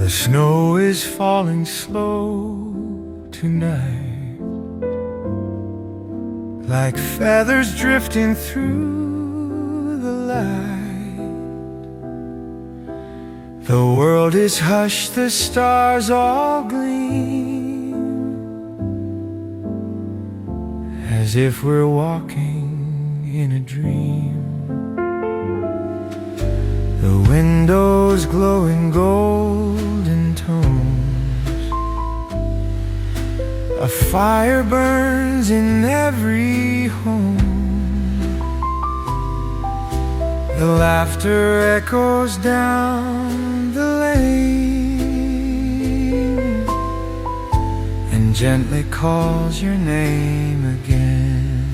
The snow is falling slow tonight, like feathers drifting through the light. The world is hushed, the stars all gleam, as if we're walking in a dream. The windows glow in golden tones, a fire burns in every home. The laughter echoes down the lane and gently calls your name again.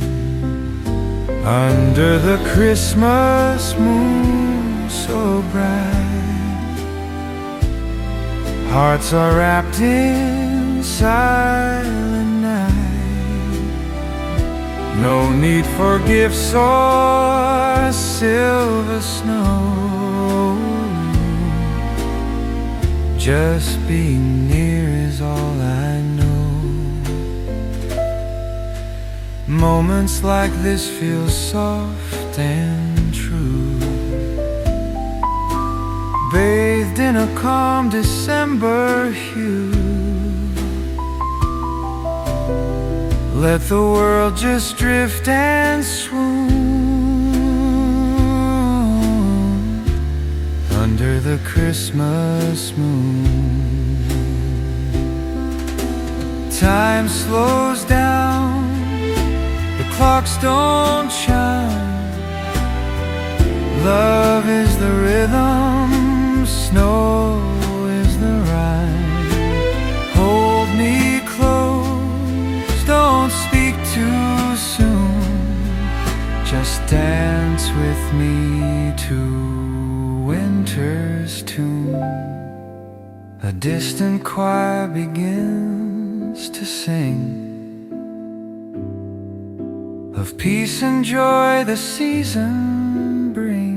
Under the Christmas moon so bright, hearts are wrapped in silent night. No need for gifts or silver snow, just being near is all I know. Moments like this feel soft and true, bathed in a calm December hue. Let the world just drift and swoon under the Christmas moon. Time slows down, the clocks don't chime. Love is the rhythm, snow is the rhyme. Hold me close, don't speak too soon. Just dance with me to winter's tune. A distant choir begins to sing of peace and joy the season brings.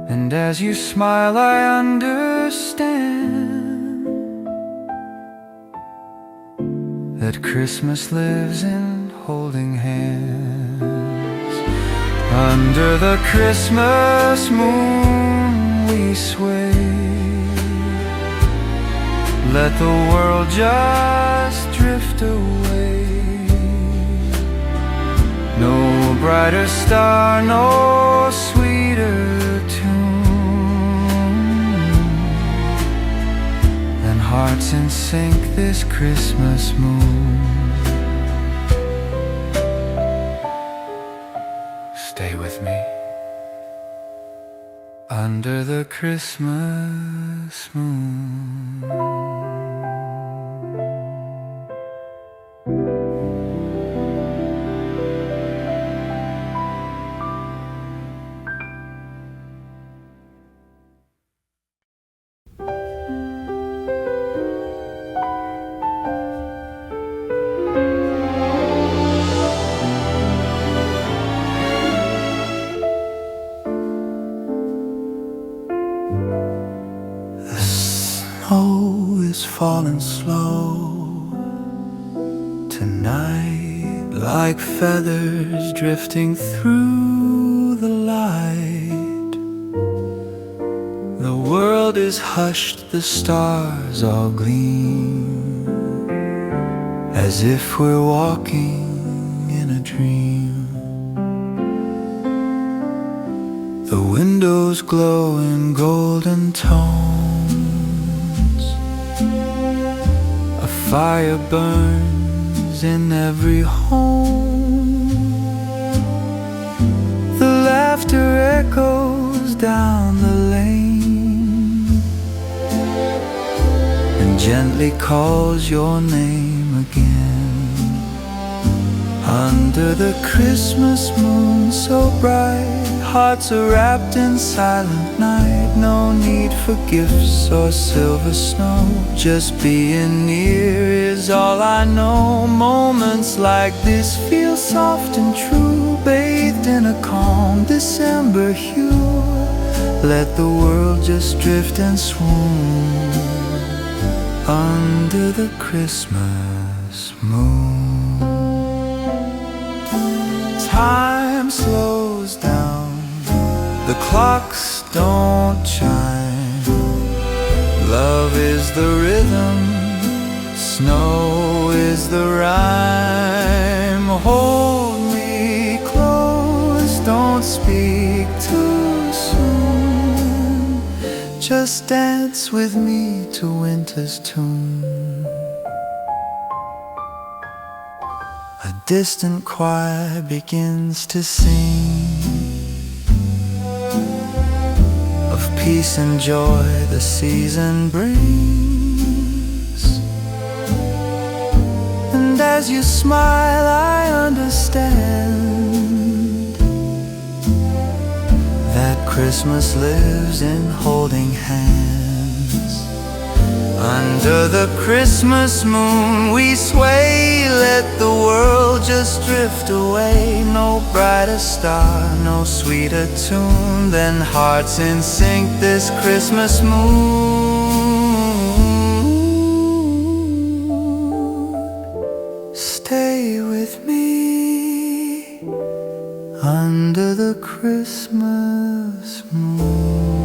And as you smile, I understand that Christmas lives in holding hands. Under the Christmas moon we sway, let the world just drift away. No brighter star, no sweeter hearts in sync this Christmas moon. Stay with me under the Christmas moon. Snow is falling slow tonight, like feathers drifting through the light. The world is hushed, the stars all gleam, as if we're walking in a dream. The windows glow in golden tones, fire burns in every home. The laughter echoes down the lane and gently calls your name again. Under the Christmas moon so bright, hearts are wrapped in silent night. No need for gifts or silver snow, just being near is all I know. Moments like this feel soft and true, bathed in a calm December hue. Let the world just drift and swoon under the Christmas moon. Time slows down, the clocks don't chime. Love is the rhythm, snow is the rhyme. Hold me close, don't speak too soon. Just dance with me to winter's tune. A distant choir begins to sing of peace and joy the season brings. And as you smile, I understand that Christmas lives in holding hands. Under the Christmas moon we sway, let the world just drift away. No brighter star, no sweeter tune than hearts in sync this Christmas moon. Stay with me under the Christmas moon.